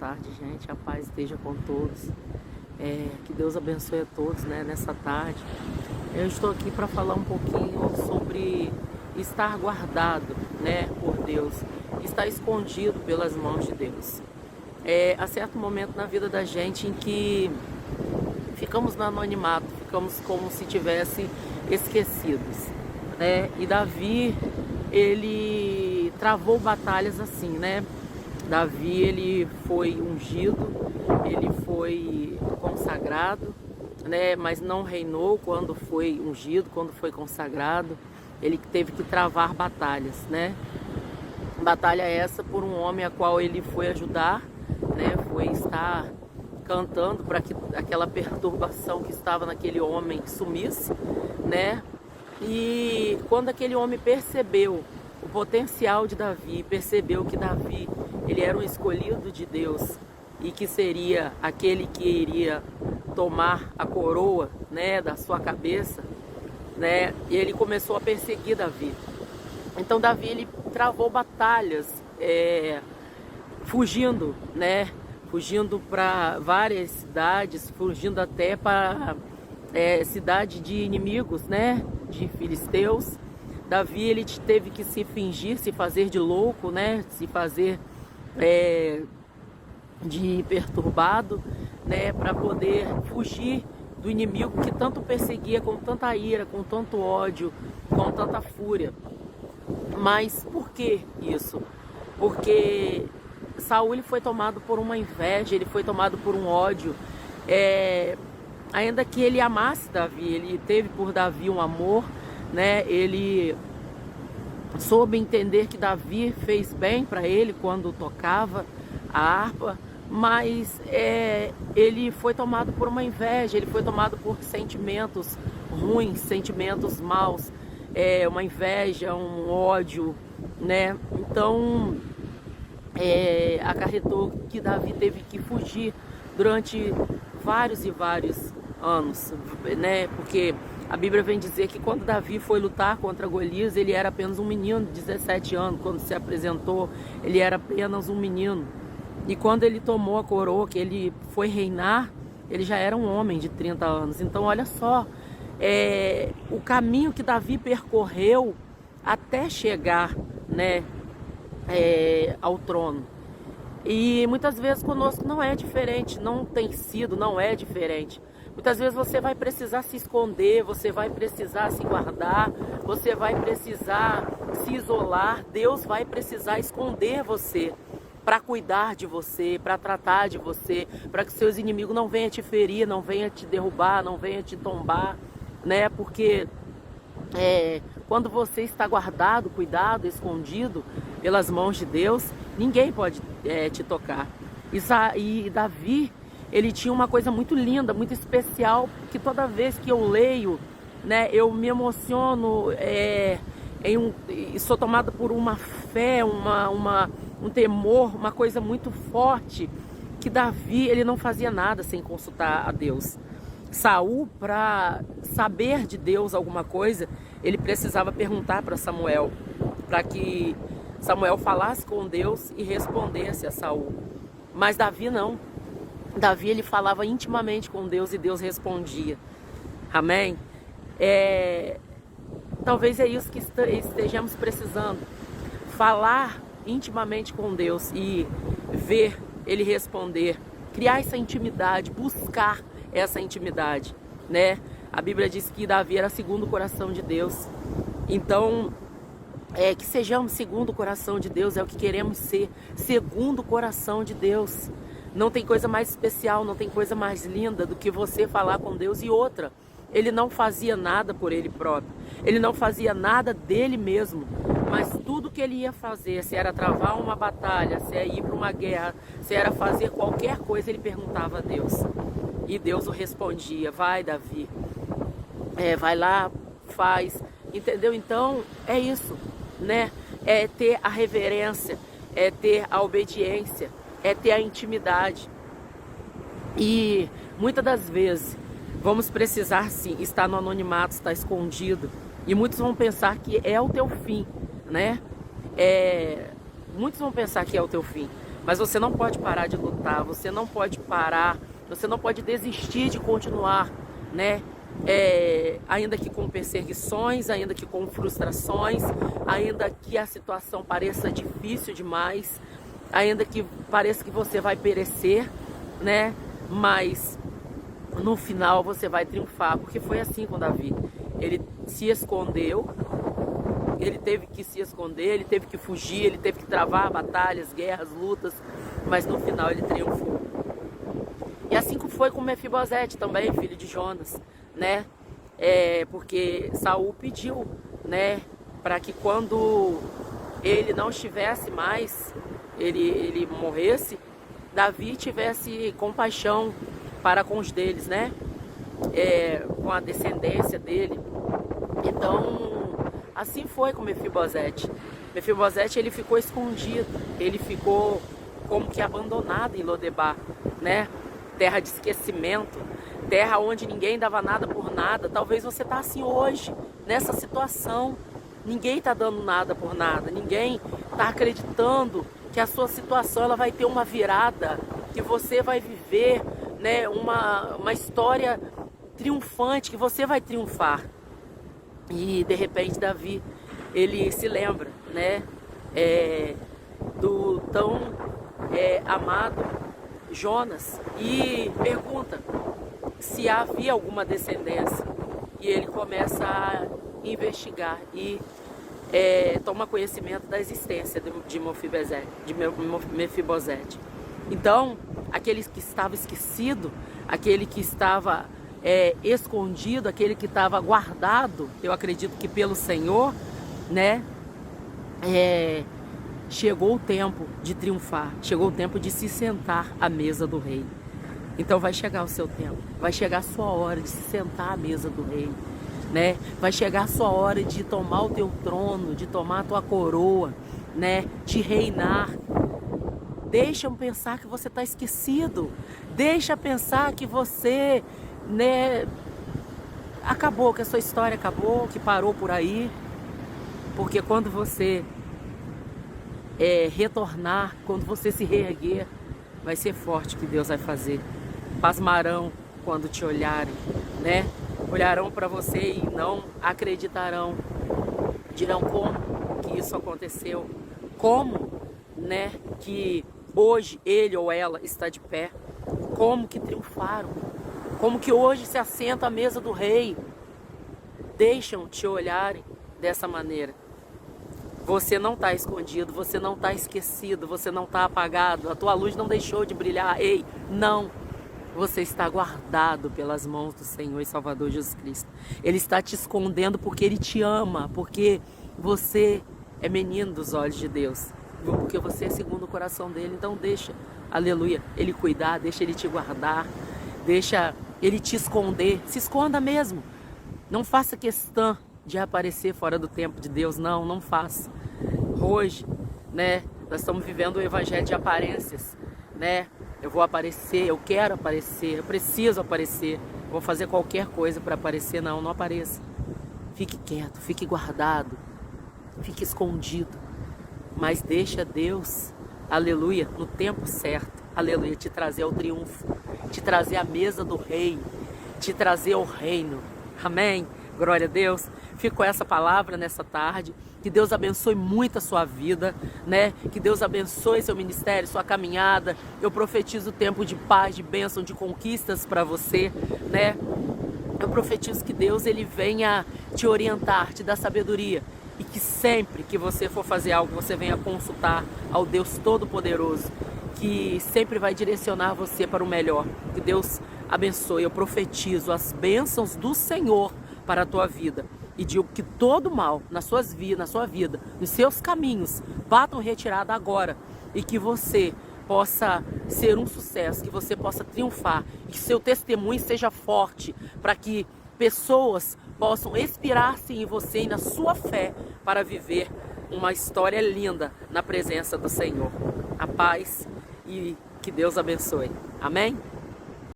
tarde, gente. A paz esteja com todos. Que Deus abençoe a todos, né, nessa tarde. Eu estou aqui para falar um pouquinho sobre estar guardado, né, por Deus, estar escondido pelas mãos de Deus. Há certo momento na vida da gente em que ficamos no anonimato, ficamos como se tivessem esquecidos, né? E Davi, ele travou batalhas assim, né? Davi, ele foi ungido, ele foi consagrado, né? Mas não reinou quando foi ungido, quando foi consagrado. Ele teve que travar batalhas, né? Batalha essa por um homem a qual ele foi ajudar, né? Foi estar cantando para que aquela perturbação que estava naquele homem sumisse, né? E quando aquele homem percebeu o potencial de Davi, percebeu que Davi, ele era um escolhido de Deus e que seria aquele que iria tomar a coroa, né, da sua cabeça, né? E ele começou a perseguir Davi. Então Davi, ele travou batalhas, fugindo, né? Fugindo para várias cidades, fugindo até para cidade de inimigos, né? De filisteus. Davi, ele teve que se fingir, se fazer de louco, né? Se fazer de perturbado, né? Para poder fugir do inimigo que tanto perseguia com tanta ira, com tanto ódio, com tanta fúria. Mas por que isso? Porque Saul, ele foi tomado por uma inveja, ele foi tomado por um ódio. Ainda que ele amasse Davi, ele teve por Davi um amor, né? Ele soube entender que Davi fez bem para ele quando tocava a harpa, mas ele foi tomado por uma inveja, ele foi tomado por sentimentos ruins, sentimentos maus, uma inveja, um ódio, né? Então acarretou que Davi teve que fugir durante vários e vários anos, né? Porque a Bíblia vem dizer que quando Davi foi lutar contra Golias, ele era apenas um menino de 17 anos. Quando se apresentou, ele era apenas um menino. E quando ele tomou a coroa, que ele foi reinar, ele já era um homem de 30 anos. Então olha só, o caminho que Davi percorreu até chegar, né, ao trono. E muitas vezes conosco não é diferente, não tem sido, não é diferente. Muitas vezes você vai precisar se esconder, você vai precisar se guardar, você vai precisar se isolar. Deus vai precisar esconder você para cuidar de você, para tratar de você, para que seus inimigos não venham te ferir, não venham te derrubar, não venham te tombar, né? Porque quando você está guardado, cuidado, escondido pelas mãos de Deus, ninguém pode te tocar. E Davi, ele tinha uma coisa muito linda, muito especial, que toda vez que eu leio, né, eu me emociono, e sou tomada por uma fé, um temor, uma coisa muito forte, que Davi, ele não fazia nada sem consultar a Deus. Saul, para saber de Deus alguma coisa, ele precisava perguntar para Samuel, para que Samuel falasse com Deus e respondesse a Saul. Mas Davi não. Davi, ele falava intimamente com Deus e Deus respondia. Amém? Talvez é isso que estejamos precisando. Falar intimamente com Deus e ver Ele responder. Criar essa intimidade, buscar essa intimidade, né? A Bíblia diz que Davi era segundo o coração de Deus. Então, que sejamos segundo o coração de Deus, é o que queremos ser, segundo o coração de Deus. Não tem coisa mais especial, não tem coisa mais linda do que você falar com Deus. E outra, ele não fazia nada por ele próprio, ele não fazia nada dele mesmo, mas tudo que ele ia fazer, se era travar uma batalha, se era ir para uma guerra, se era fazer qualquer coisa, ele perguntava a Deus. E Deus o respondia: vai, Davi, vai lá, faz, entendeu? Então é isso, né? É ter a reverência, é ter a obediência, é ter a intimidade. E muitas das vezes vamos precisar sim estar no anonimato, estar escondido. E muitos vão pensar que é o teu fim, né? Muitos vão pensar que é o teu fim. Mas você não pode parar de lutar, você não pode parar, você não pode desistir de continuar, né? Ainda que com perseguições, ainda que com frustrações, ainda que a situação pareça difícil demais, ainda que pareça que você vai perecer, né? Mas no final você vai triunfar, porque foi assim com Davi. Ele se escondeu, ele teve que se esconder, ele teve que fugir, ele teve que travar batalhas, guerras, lutas, mas no final ele triunfou. E assim foi com Mefibosete também, filho de Jonas, né? Porque Saul pediu, né, para que quando ele não estivesse mais, ele morresse, Davi tivesse compaixão para com os deles, né? Com a descendência dele. Então, assim foi com Mefibosete. Mefibosete, ele ficou escondido, ele ficou como que abandonado em Lodebar, né? Terra de esquecimento, terra onde ninguém dava nada por nada. Talvez você está assim hoje, nessa situação. Ninguém está dando nada por nada, ninguém está acreditando que a sua situação ela vai ter uma virada, que você vai viver, né, uma história triunfante, que você vai triunfar. E de repente Davi, ele se lembra, né, do tão amado Jonas e pergunta se havia alguma descendência. E ele começa a investigar e toma conhecimento da existência de Mefibosete. Então, aquele que estava esquecido, aquele que estava escondido, aquele que estava guardado, eu acredito que pelo Senhor, né? Chegou o tempo de triunfar, chegou o tempo de se sentar à mesa do rei. Então vai chegar o seu tempo, vai chegar a sua hora de se sentar à mesa do rei, né? Vai chegar a sua hora de tomar o teu trono, de tomar a tua coroa, né? De reinar. Deixa pensar que você está esquecido, deixa pensar que você, né, acabou, que a sua história acabou, que parou por aí, porque quando você retornar, quando você se reerguer, vai ser forte o que Deus vai fazer. Pasmarão quando te olharem, né? Olharão para você e não acreditarão. Dirão como que isso aconteceu, como, né, que hoje ele ou ela está de pé, como que triunfaram, como que hoje se assenta à mesa do rei. Deixam te olharem dessa maneira. Você não está escondido, você não está esquecido, você não está apagado, a tua luz não deixou de brilhar. Ei, não! Você está guardado pelas mãos do Senhor e Salvador Jesus Cristo. Ele está te escondendo porque Ele te ama, porque você é menino dos olhos de Deus, porque você é segundo o coração dEle. Então deixa, aleluia, Ele cuidar, deixa Ele te guardar, deixa Ele te esconder. Se esconda mesmo. Não faça questão de aparecer fora do tempo de Deus, não faça. Hoje, né, nós estamos vivendo o evangelho de aparências, né? Eu vou aparecer, eu quero aparecer, eu preciso aparecer, vou fazer qualquer coisa para aparecer. Não apareça. Fique quieto, fique guardado, fique escondido, mas deixa Deus, aleluia, no tempo certo, aleluia, te trazer ao triunfo, te trazer à mesa do rei, te trazer ao reino. Amém? Glória a Deus. Fico com essa palavra nessa tarde. Que Deus abençoe muito a sua vida, né? Que Deus abençoe seu ministério, sua caminhada. Eu profetizo tempo de paz, de bênção, de conquistas para você, né? Eu profetizo que Deus, Ele venha te orientar, te dar sabedoria. E que sempre que você for fazer algo, você venha consultar ao Deus Todo-Poderoso, que sempre vai direcionar você para o melhor. Que Deus abençoe. Eu profetizo as bênçãos do Senhor para a tua vida. E digo que todo mal na sua vida, nos seus caminhos, batam retirada agora. E que você possa ser um sucesso, que você possa triunfar. E que seu testemunho seja forte, para que pessoas possam inspirar-se em você e na sua fé para viver uma história linda na presença do Senhor. A paz e que Deus abençoe. Amém?